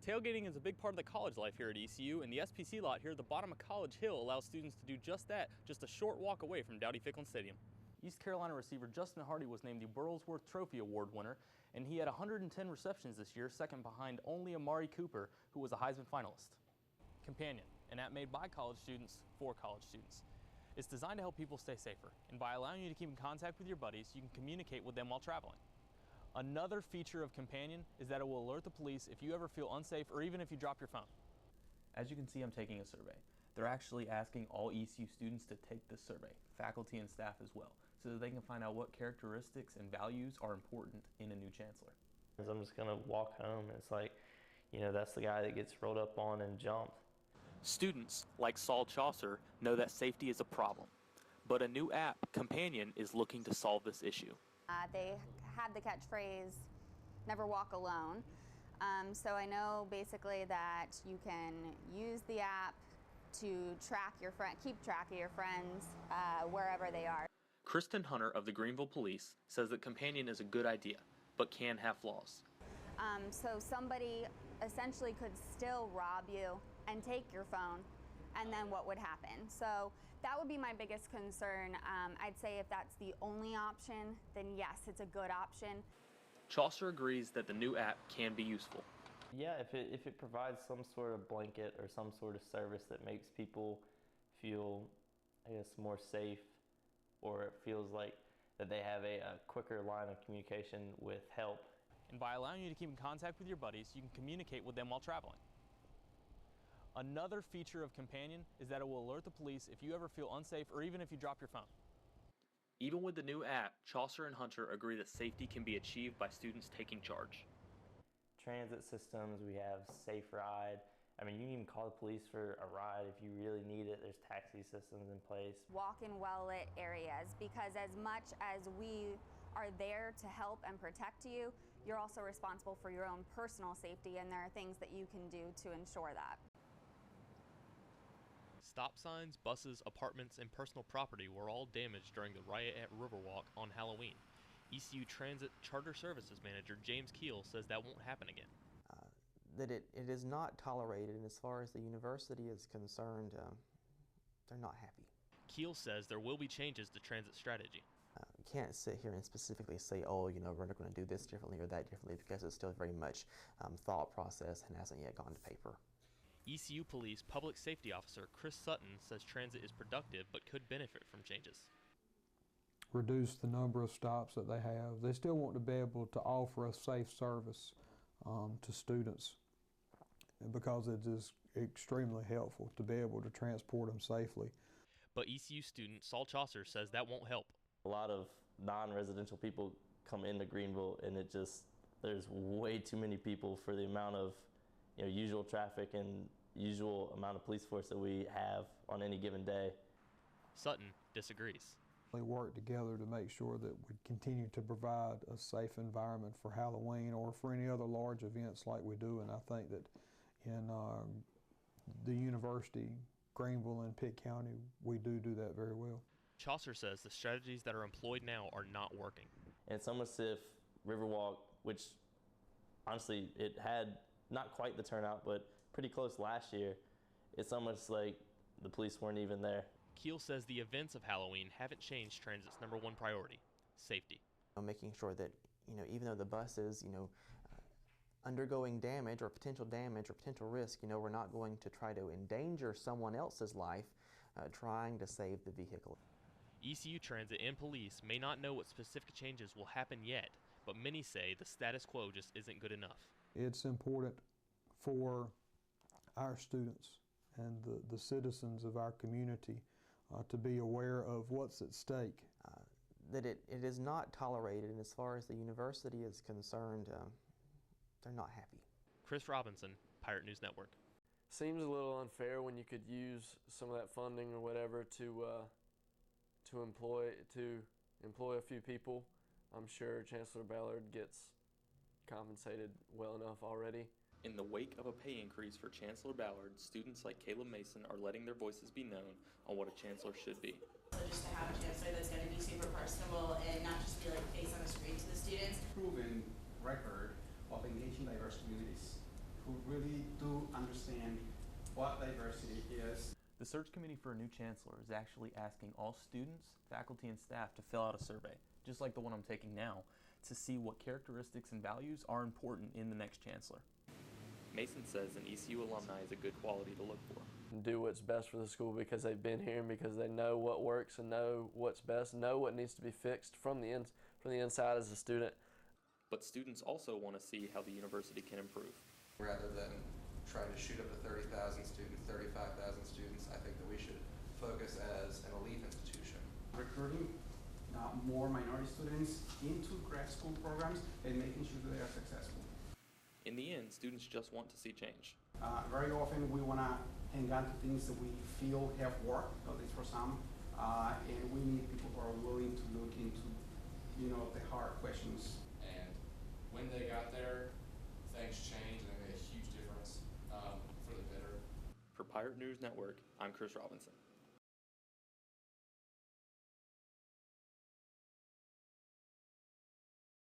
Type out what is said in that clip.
Tailgating is a big part of the college life here at ECU, and the SPC lot here at the bottom of College Hill allows students to do just that, just a short walk away from Dowdy-Ficklin Stadium. East Carolina receiver Justin Hardy was named the Burlsworth Trophy Award winner, and he had 110 receptions this year, second behind only Amari Cooper, who was a Heisman finalist. Companion, an app made by college students for college students. It's designed to help people stay safer, and by allowing you to keep in contact with your buddies, you can communicate with them while traveling. Another feature of Companion is that it will alert the police if you ever feel unsafe or even if you drop your phone. As you can see, I'm taking a survey. They're actually asking all ECU students to take this survey, faculty and staff as well, so that they can find out what characteristics and values are important in a new chancellor. I'm just gonna walk home, and it's like, you know, that's the guy that gets rolled up on and jumped. Students, like Saul Chaucer, know that safety is a problem, but a new app, Companion, is looking to solve this issue. They had the catchphrase, never walk alone. So I know basically that you can use the app to track your keep track of your friends wherever they are. Kristen Hunter of the Greenville Police says that Companion is a good idea, but can have flaws. So somebody essentially could still rob you and take your phone, and then what would happen? So that would be my biggest concern. I'd say if that's the only option, then yes, it's a good option. Chaucer agrees that the new app can be useful. Yeah, if it provides some sort of blanket or some sort of service that makes people feel, I guess, more safe, or it feels like that they have a quicker line of communication with help. And by allowing you to keep in contact with your buddies, you can communicate with them while traveling. Another feature of Companion is that it will alert the police if you ever feel unsafe or even if you drop your phone. Even with the new app, Chaucer and Hunter agree that safety can be achieved by students taking charge. Transit systems, we have Safe Ride. I mean, you can even call the police for a ride if you really need it. There's taxi systems in place. Walk in well-lit areas, because as much as we are there to help and protect you, you're also responsible for your own personal safety, and there are things that you can do to ensure that. Stop signs, buses, apartments, and personal property were all damaged during the riot at Riverwalk on Halloween. ECU Transit Charter Services Manager James Keel says that won't happen again. That it is not tolerated, and as far as the university is concerned, they're not happy. Keel says there will be changes to transit strategy. Can't sit here and specifically say, oh, you know, we're not going to do this differently or that differently, because it's still very much thought process and hasn't yet gone to paper. ECU Police Public Safety Officer Chris Sutton says transit is productive but could benefit from changes. Reduce the number of stops that they have. They still want to be able to offer a safe service to students, because it is extremely helpful to be able to transport them safely. But ECU student Saul Chaucer says that won't help. A lot of non-residential people come into Greenville, and there's way too many people for the amount of, you know, usual traffic and usual amount of police force that we have on any given day. Sutton disagrees. They work together to make sure that we continue to provide a safe environment for Halloween or for any other large events like we do, and I think that in the university, Greenville and Pitt County, we do that very well. Chaucer says the strategies that are employed now are not working. And it's almost as if Riverwalk, which honestly it had not quite the turnout, but pretty close last year, it's almost like the police weren't even there. Keel says the events of Halloween haven't changed Transit's #1 priority, safety. Making sure that, you know, even though the bus is, you know, undergoing damage or potential risk, you know, we're not going to try to endanger someone else's life trying to save the vehicle. ECU Transit and police may not know what specific changes will happen yet, but many say the status quo just isn't good enough. It's important for our students and the citizens of our community to be aware of what's at stake. That it is not tolerated, and as far as the university is concerned, they're not happy. Chris Robinson, Pirate News Network. Seems a little unfair when you could use some of that funding or whatever to employ a few people. I'm sure Chancellor Ballard gets compensated well enough already. In the wake of a pay increase for Chancellor Ballard, students like Caleb Mason are letting their voices be known on what a chancellor should be. So just to have a chancellor that's going to be super personable and not just be like face on the screen to the students. Proven record of engaging diverse communities who really do understand what diversity is. The search committee for a new chancellor is actually asking all students, faculty, and staff to fill out a survey, just like the one I'm taking now, to see what characteristics and values are important in the next chancellor. Mason says an ECU alumni is a good quality to look for. Do what's best for the school because they've been here and because they know what works and know what's best, know what needs to be fixed from the inside as a student. But students also want to see how the university can improve. Rather than trying to shoot up to 30,000 students, 35,000 students, I think that we should focus as an elite institution. Recruiting more minority students into grad school programs and making sure that they are successful. In the end, students just want to see change. Very often we want to hang on to things that we feel have worked, at least for some, and we need people who are willing to look into, the hard questions. And when they got there, things changed and they made a huge difference for the better. For Pirate News Network, I'm Chris Robinson.